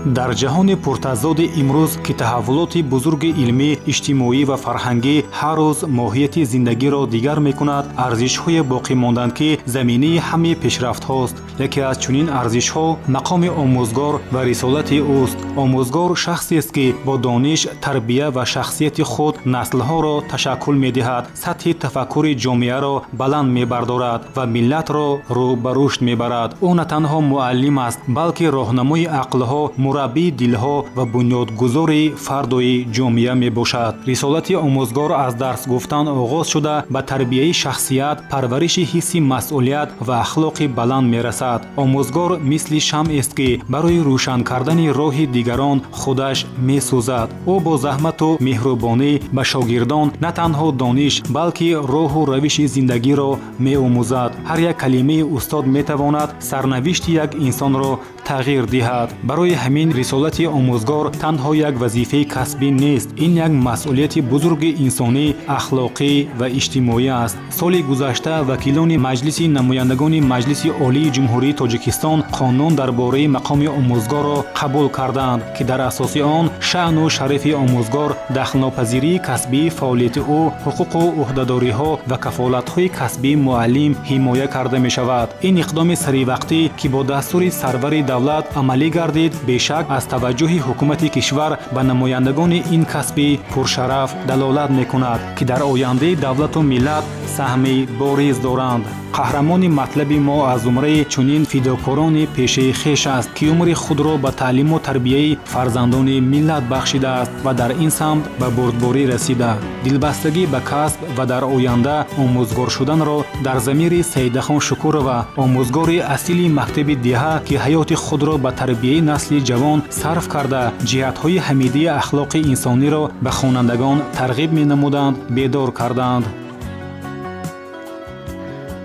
дар ҷаҳони пуртазоди имрӯз ки таҳаввулоти бузурги илмӣ, иҷтимоӣ ва фарҳангӣ ҳар рӯз моҳияти зиндагиро дигар мекунад, арзишҳое боқӣ монданд ки заминаи ҳамаи пешрафтҳост. яке аз чунин арзишҳо мақоми омӯзгор ва рисолати ӯст. омӯзгор шахсест ки бо дониш, тарбия ва шахсияти худ наслҳоро ташаккул медиҳад, сатҳи тафаккури ҷомеаро баланд мебардорад ва миллатро рӯ ба рушд мебарад. ӯ на танҳо муаллим аст, балки роҳнамои ақлҳо, мураббии дилҳо ва бунёдгузори фардои ҷомеа мебошад. рисолати омӯзгор аз дарс гуфтан оғоз шуда ба тарбияи шахсият, парвариши ҳисси масъулият ва ахлоқи баланд мерасад. омӯзгор мисли шамъест ки барои рӯшан кардани роҳи дигарон худаш месӯзад. ӯ бо заҳмату меҳрубонӣ ба шогирдон на танҳо дониш, балки роҳу равиши зиндагиро меомӯзад. ҳар як калимаи устод метавонад сарнавишти як инсонро тағйир диҳад. барои ҳамин рисолати омӯзгор танҳо як вазифаи касбӣ нест, ин як масъулияти бузурги инсонӣ, ахлоқӣ ва иҷтимоӣ аст. соли гузашта вакилони маҷлиси намояндагони маҷлиси олии ҷумҳурии Тоҷикистон қонун дар бораи мақоми омӯзгорро қабул карданд, ки дар асоси он шаъну шарифи омӯзгор, дахлнопазирии касбии фаъолияти ӯ, ҳуқуқу уҳдадориҳо ва кафолатҳои касбии муаллим ҳимоя карда мешавад. ин иқдоми саривақтӣ ки бо дастури сарвари давлат амалӣ гардид, бешак аз таваҷҷӯҳи ҳукумати кишвар ба намояндагони ин касби пуршараф далолат мекунад, ки дар ояндаи давлату миллат саҳми бориз доранд. қаҳрамони матлаби мо аз умраи чунин фидокорони пешаи хеш аст, ки умри худро ба таълиму тарбияи фарзандони миллат бахшидааст ва дар ин самт ба бурдборӣ расида. дилбастагӣ ба касб ва дар оянда омӯзгор шуданро дар замири Саидахон Шукурова, омӯзгори асили мактаби диҳа, ки ҳаёти худро ба тарбияи насли ҷавон сарф карда, ҷиҳатҳои ҳамидии ахлоқи инсониро ба хонандагон тарғиб менамуданд, бедор карданд.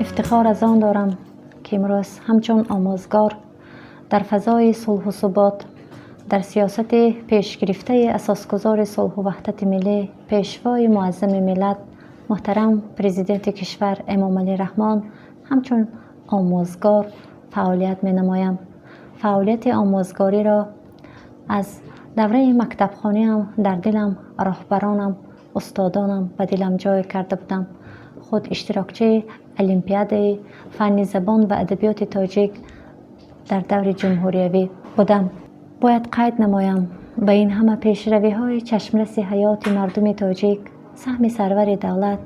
افتخار از آن دارم که امروز همچون آموزگار در فضای صلح و ثبات در سیاست پیشگرفته اساسگذار صلح و وحدت ملی، پیشوای معظم ملت محترم پرزیدنت کشور امام علی رحمان همچون آموزگار فعالیت می نمایم. فعالیت آموزگاری را از دوره مکتبخانه هم در دلم، راهبرانم، استادانم و دلم جای کرده بودم. خود اشتراکچی المپیاد فن زبان و ادبیات تاجیک در دور جمهوریوی بودم. باید قید نمایم به این همه پیشروی های چشمرس حیات مردم تاجیک سهم سرور دولت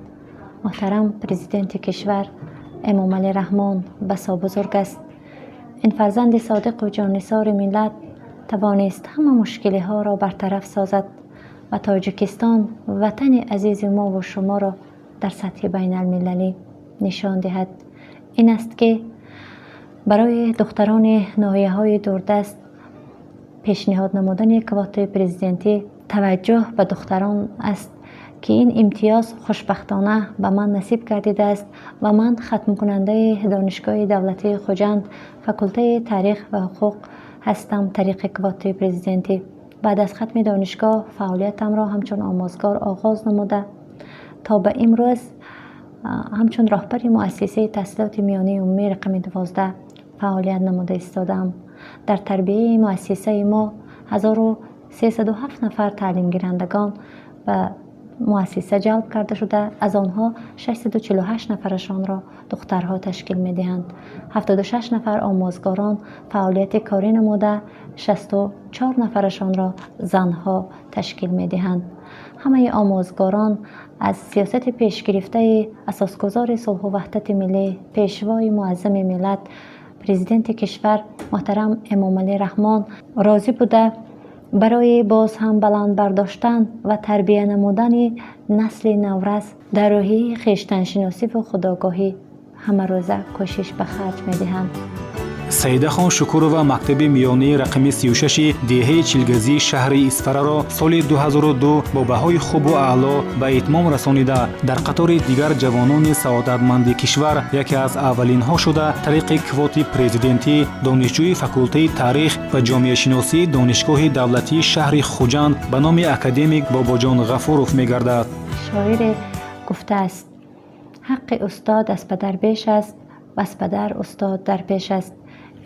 محترم پرزیدنت کشور امام علی رحمان بسا بزرگ است. این فرزند صادق و جانثار ملت توانست همه مشکلی ها را برطرف سازد و تاجیکستان وطن عزیز ما و شما را در سطح بین المللی نشان دهد. این است که برای دختران ناحیه‌های دوردست پیشنهاد نمودن کوتاه پرزیدنتی توجه به دختران است که این امتیاز خوشبختانه به من نصیب گردیده است و من ختم کننده دانشگاه دولتی خوجند فاکولته تاریخ و حقوق هستم. طریق کوتاه پرزیدنتی بعد از ختم دانشگاه فعالیتم را همچون آموزگار آغاز نموده تا به امروز همچون راهبر مؤسسه تحصیلات میانه عمومی رقم 12 فعالیت نموده ایستادم. در تربیه مؤسسه ما 1307 نفر تعلیم گیرندگان به مؤسسه جلب کرده شده، از آنها 648 نفرشان را دخترها تشکیل می‌دهند. 76 نفر آموزگاران فعالیت کاری نموده، 64 نفرشان را زنها تشکیل می‌دهند. همه آموزگاران از سیاست پیشگرفته اساسگذار صلح و وحدت ملی، پیشوای معظم ملت پرزیدنت کشور محترم امام علی رحمان راضی بوده برای باز هم بلند برداشتن و تربیت نمودن نسل نورس در راهی خویشتن‌شناسی و خودآگاهی همه روزه کوشش به خرج می‌دهند. سаидахон Шукурова мактаби миёнаи рақами 36 деҳаи Чилгазии шаҳри Исфараро соли 2002 бо баҳои хубу аъло ба итмом расонида, дар қатори дигар ҷавонони саодатманди кишвар яке аз аввалинҳо шуда, тариқи квоти президентӣ донишҷӯи факултаи таърих ва ҷомеашиносии донишгоҳи давлатии шаҳри Хуҷанд ба номи академик Бобоҷон Ғафуров мегардад. شاعر گفته است حق استاد از پدر بیش است و از پدر استاد در پیش است.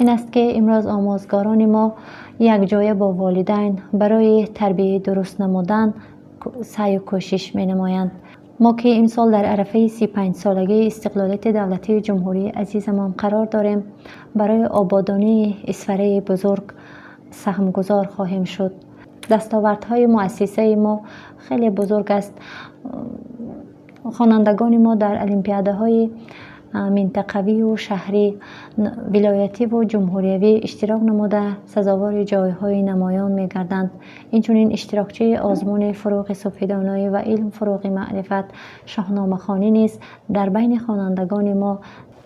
این است که امروز آموزگاران ما یک جایه با والدین برای تربیت درست نمودن سعی و کوشش می نمایند. ما که امسال در عرفه 35 سالگی استقلالیت دولتی جمهوری عزیزمان قرار داریم، برای آبادانی اسفره بزرگ سهمگذار خواهیم شد. دستاوردهای مؤسسه ما خیلی بزرگ است. خوانندگان ما در المپیادهای منطقوی و شهری، ولایتی و جمهوریوی اشتراک نموده سزاوار جایهای نمایان می گردند. اینچنین اشتراکچی آزمون فروغ سفیدانایی و علم فروغ معرفت شاهنامه خوانی نیز در بین خوانندگان ما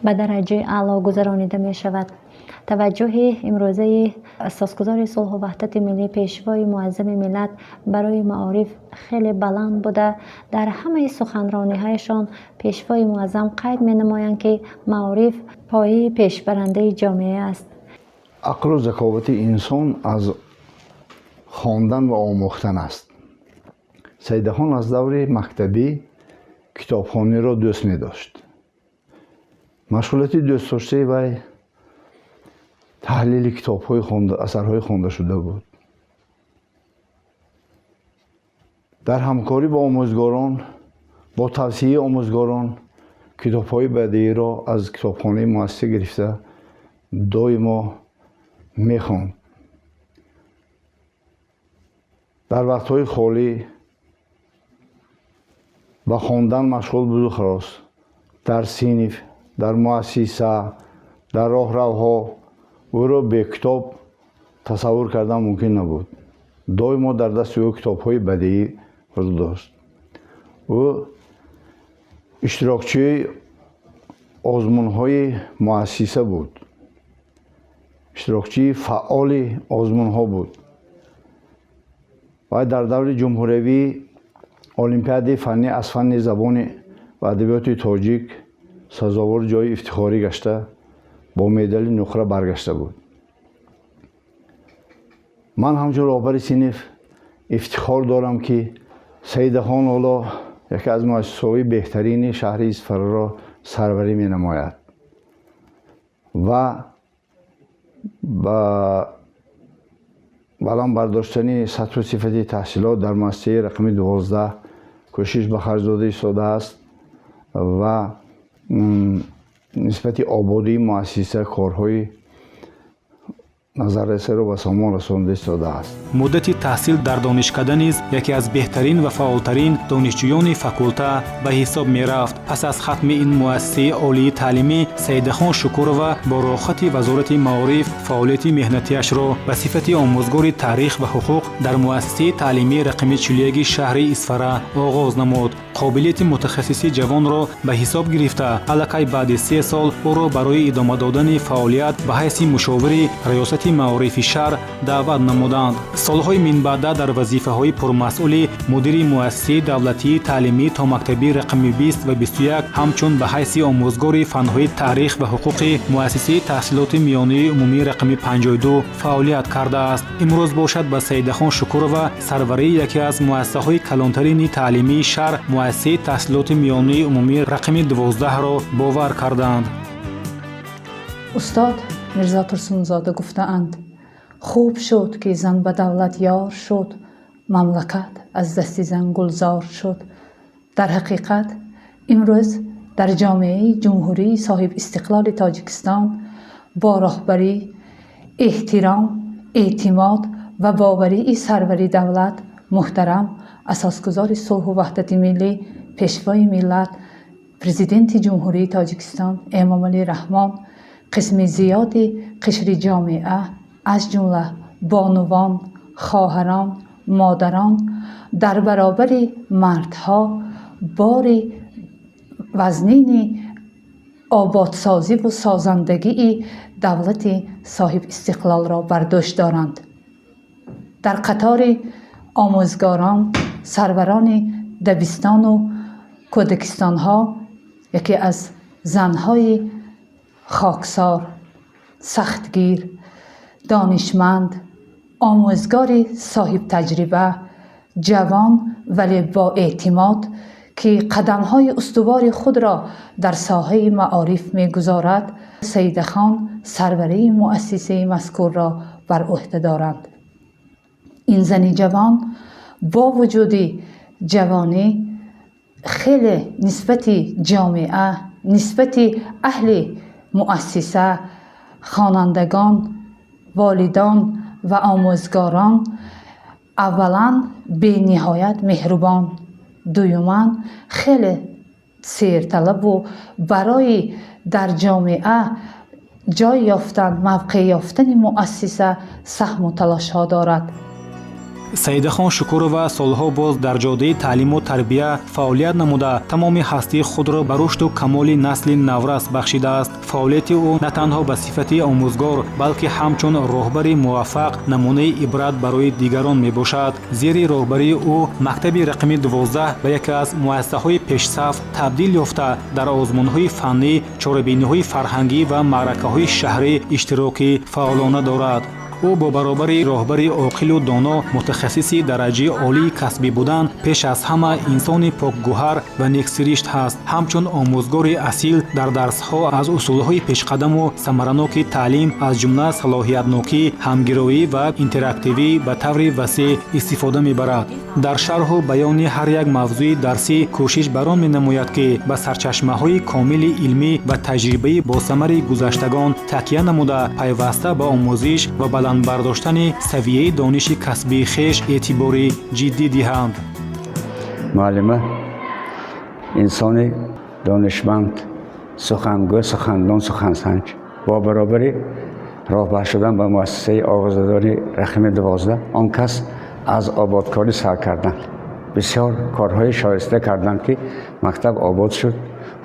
به درجه اعلی گذرانیده می شود. توجه امروزه اساسگزار صلح و وحدت ملی پیشوای معظم ملت برای معارف خیلی بلند بوده. در همه سخنرانی هایشان پیشوای معظم قید می نمایند که معارف پایه پیشبرنده جامعه است. عقل و ذکاوت انسان از خواندن و آموختن است. سیدخان از دور مکتبی کتابخوانی را دوست می داشت. مشغولیت دوست داشته وی تحلیل کتاب‌های اثرهای خوانده شده بود. در همکاری با آموزگاران، با توصیه آموزگاران، کتاب‌های بدیعی را از کتابخانه مؤسسه گرفته دائما می‌خواند. در وقت‌های خالی با خواندن مشغول بود و خلاص. در صنف، در مؤسسه، در راهروها او را به کتاب تصور کردن ممکن نبود. دائما در دست او کتاب‌های بدیعی را داشت. او اشتراکچی آزمون‌های مؤسسه بود. اشتراکچی فعال آزمون‌ها بود. و در دور جمهوری المپیاد فنی از فن زبان و ادبیات تاجیک سزاوار جای افتخاری گشته با مدال نقره برگشته بود. من همچون رهبر صنف افتخار دارم که سیدخان اولا یکی از مؤسسه‌های بهترین شهر اسفره را سروری می نماید و با بلند برداشتن سطح و صفت تحصیلات در مؤسسه رقم 12 کوشش به خرج داده ایستاده است و نسبت آبادی مؤسسه کارهای نظررس را به سامان رسانده ایستاده است. مدت تحصیل در دانشکده نیز یکی از بهترین و فعالترین دانشجویان فاکولته به حساب می رفت. پس از ختم این مؤسسه عالی تعلیمی، سیدخان شکورова با رخصت وزارت معارف فعالیت مهنتیش را به صفت آموزگار تاریخ و حقوق در مؤسسه تعلیمی رقم 41 شهر اسفره آغاز نمود. قابلیت متخصصی جوان را به حساب گرفته الکی بعد 3 سال او را برای ادامه دادن فعالیت به حیث مشاور ریاست معارف شهر دعوت نمودند. سالهای من بعد در وظیفه‌های پرمسئول مدیر مؤسسه دولتی تعلیمی تا مکتبی رقم 20 و 21 همچون به حیث آموزگار فن‌های تاریخ و حقوق مؤسسه تحصیلات میانه عمومی رقم 52 فعالیت کرده است. امروز باشد به سیدخان شکورova سروری یکی از مؤسسه‌های کلانترین تعلیمی شهر مؤسسه تحصیلات میانه عمومی رقم 12 را باور کردند. استاد میرزا ترسونزاده گفتند خوب شد که زن به دولت یار شد، مملکت از دست زن گلزار شد. در حقیقت امروز در جامعه جمهوری صاحب استقلال تاجیکستان با راهبری، احترام، اعتماد و باوری سروری دولت محترم اساسگزار صلح و وحدت ملی پیشوای ملت پرزیدنت جمهوری تاجیکستان امامعلی رحمان قسم زیادی قشر جامعه از جمله بانوان، خواهران، مادران در برابر مردها بار وزنین آبادسازی و سازندگی دولت صاحب استقلال را برداشت دارند. در قطار آموزگاران، سروران دبستان و کودکستان ها یکی از زنهای خاکسار، سختگیر، دانشمند، آموزگار صاحب تجربه، جوان ولی با اعتماد که قدم‌های استوار خود را در ساحه معارف می‌گذارد، سید خان سروری مؤسسه مذکور را بر عهده دارند. این زن جوان با وجود جوانی خیلی نسبت جامعه، نسبت اهل مؤسسه، خوانندگان، والدان و آموزگاران اولا به نهایت مهربان، دوما خیلی سیرطلب و برای در جامعه جای یافتن، موقع یافتن مؤسسه سهم و تلاش ها دارد. سیده خان شکورова солҳо боз дар ҷоддаи таълиму тарбия фаъолият намуда тамоми ҳастии худро ба рушду камоли насли наврас бахшидааст. фаъолияти ӯ на танҳо ба сифати омӯзгор, балки ҳамчун роҳбари муваффақ намунаи ибрат барои дигарон мебошад. зери роҳбарии ӯ мактаби рақами 12 ба яке аз муассисаҳои пешсаф табдил ёфта дар озмунҳои фаннӣ, чорабиниҳои фарҳангӣ ва маъракаҳои шаҳрӣ иштироки фаъолона дорад. ӯ бо баробари роҳбари оқилу доно мутахассиси дараҷаи олии касбӣ будан, пеш аз ҳама инсони покгӯҳар ва нексиришт ҳаст. ҳамчун омӯзгори асил дар дарсҳо аз усулҳои пешқадаму самараноки таълим аз ҷумла салоҳиятнокӣ, ҳамгироӣ ва интерактивӣ ба таври васеъ истифода мебарад. дар шарҳу баёни ҳар як мавзӯи дарсӣ кӯшиш бар он менамояд ки ба сарчашмаҳои комили илмӣ ва таҷрибаи босамари гузаштагон такя намуда пайваста ба омӯзиш ва баландбардоштани савияи дониши касбии хеш эътибори ҷиддӣ диҳанд. муаллима инсони донишманд, сухангӯ, сухандон, сухансанҷ бо баробари роҳбар шудан ба муассисаи оғозадори рақами 12 он кас аз ободкорӣ сар карданд. бисёр корҳои шоиста карданд ки мактаб обод шуд,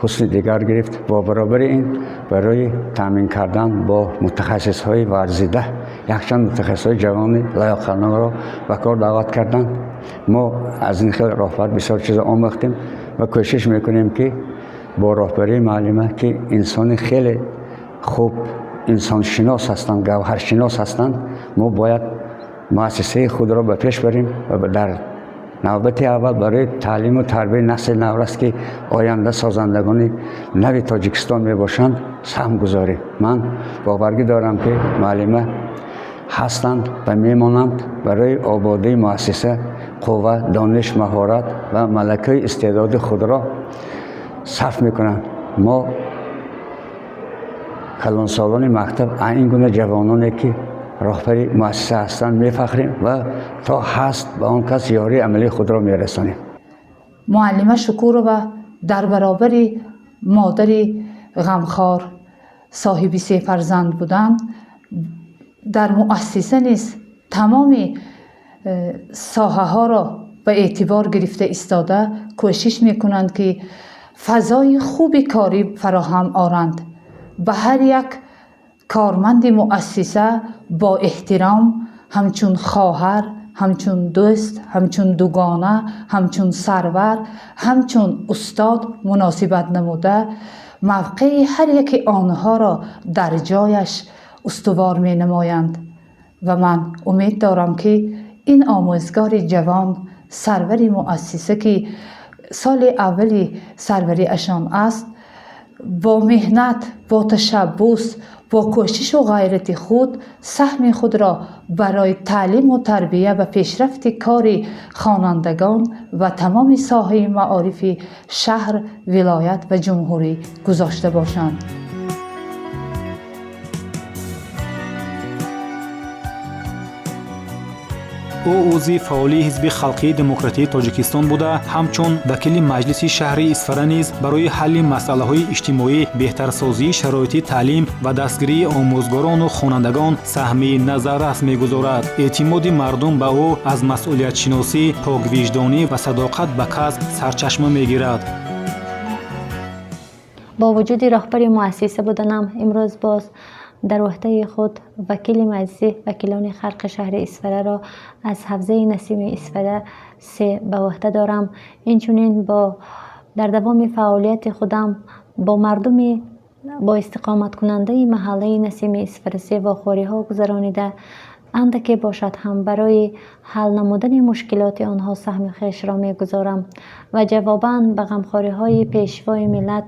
ҳусни дигар гирифт. бо баробари ин барои таъмин кардан бо мутахассисҳои варзида якчанд мутахассисҳои ҷавони лояқанро ба кор даъват карданд. мо аз ин хел роҳбар бисёр чизо омӯхтем ва кӯшиш мекунем ки бо роҳбарии муаллима ки инсони хеле хуб, инсоншинос ҳастанд, гавҳаршинос ҳастанд, мо бояд муассисаи худро ба пеш барем ва дар навбати аввал барои таълиму тарбияи насли наврас ки оянда созандагони нави Тоҷикистон мебошанд саҳм гузорем. ман боваргӣ дорам ки муаллима ҳастанд ва мемонанд барои ободии муассиса қувва, дониш, маҳорат ва малакаи истеъдоди худро сарф мекунанд. мо калонсолони мактаб ин гуна ҷавононе ки роҳбари муассиса ҳастанд мефахрем ва то ҳаст ба он кас ёрии амалии худро мерасонем. муаллима шукурова дар баробари модари ғамхор, соҳиби 3 фарзанд будан, дар муассиса низ тамоми соҳаҳоро ба эътибор гирифта истода кӯшиш мекунанд ки фазои хуби корӣ фароҳам оранд. ба ҳар як کارمند مؤسسه با احترام همچون خواهر، همچون دوست، همچون دوگانه، همچون سرور، همچون استاد مناسبت نموده موقع هر یک آنها را در جایش استوار می نمایند و من امید دارم که این آموزگار جوان سروری مؤسسه که سال اولی سروری اشان است با مهنت، با تشبث، با کوشش و غیرت خود سهم خود را برای تعلیم و تربیه و پیشرفت کار خوانندگان و تمام ساحه معارف شهر، ولایت و جمهوری گذاشته باشند. او عضو فعال حزب خلقی دموکراتیک تاجیکستان بوده، همچون وکیل مجلس شهر اصفهان نیز برای حل مسائل اجتماعی، بهترسازی شرایط تعلیم و دستگیری آموزگاران و خوانندگان سهمی نظر است می‌گذارد. اعتماد مردم به او از مسئولیت شناسی، پاک وجدانی و صداقت به کسب سرچشمه می‌گیرد. با وجود رهبر مؤسسه بودنم امروز باز در وحده خود وکیل مجلس وکیلان خلق شهر اصفهان را از حوزه نسیم اصفهان 3 به وحده دارم. اینچنین در دوام فعالیت خودم با مردم با استقامت کننده محله نسیم اصفهان 3 واخواری ها گذرانیده اندکی باشد هم برای حل نمودن مشکلات آنها سهم خویش را میگذارم و جواباً به غمخواری های پیشوای ملت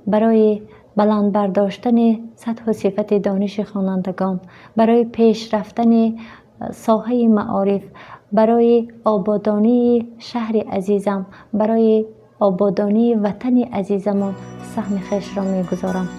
برای بلند برداشتن سطح و صفت دانش خوانندگان، برای پیش رفتن ساحه معارف، برای آبادانی شهر عزیزم، برای آبادانی وطن عزیزمان سهم خویش را میگذارم.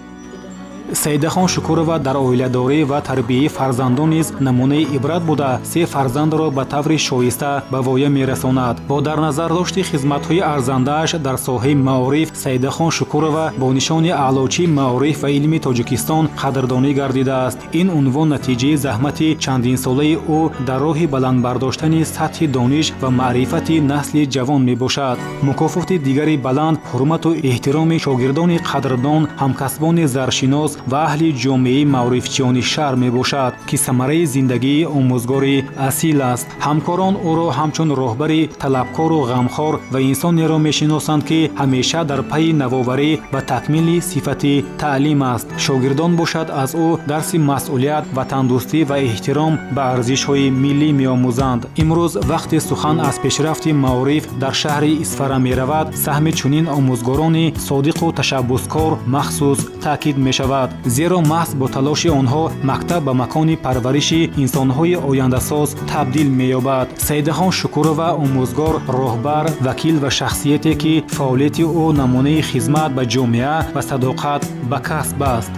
سیدخان شکورова дар оиладорӣ ва тарбияи фарзандон низ намунаи ибрат буда 3 фарзандро ба таври шоиста ба воя мерасонад. бо дар назар дошти хизматҳои арзандааш дар соҳаи маориф, Саидахон Шукурова бо нишони аълочии маориф ва илми Тоҷикистон қадрдонӣ гардидааст. ин унвон натиҷаи заҳмати чандинсолаи ӯ дар роҳи баландбардоштани сатҳи дониш ва маърифати насли ҷавон мебошад. мукофоти дигари баланд ҳурмату эҳтироми шогирдони қадрдон, ҳамкасбони заршинос ва аҳли ҷомеаи маърифчиёни шаҳр мебошад, ки самараи зиндагии омӯзгори асил аст. ҳамкорон ӯро ҳамчун роҳбари талабкору ғамхор ва инсонеро мешиносанд, ки ҳамеша дар пайи навоварӣ ва такмили сифати таълим аст. шогирдон бошад аз ӯ дарси масъулият, ватандӯстӣ ва эҳтиром ба арзишҳои миллӣ меомӯзанд. имрӯз вақте сухан аз пешрафти маориф дар шаҳри Исфара меравад, саҳми чунин омӯзгорони содиқу ташаббускор махсус таъкид мешавад. зеро маҳз бо талоши онҳо мактаб ба макони парвариши инсонҳои ояндасоз табдил меёбад. Саидахон Шукурова омӯзгор, роҳбар, вакил ва шахсияте, ки фаъолияти ӯ намунаи хизмат ба ҷомеа ва садоқат ба касб аст.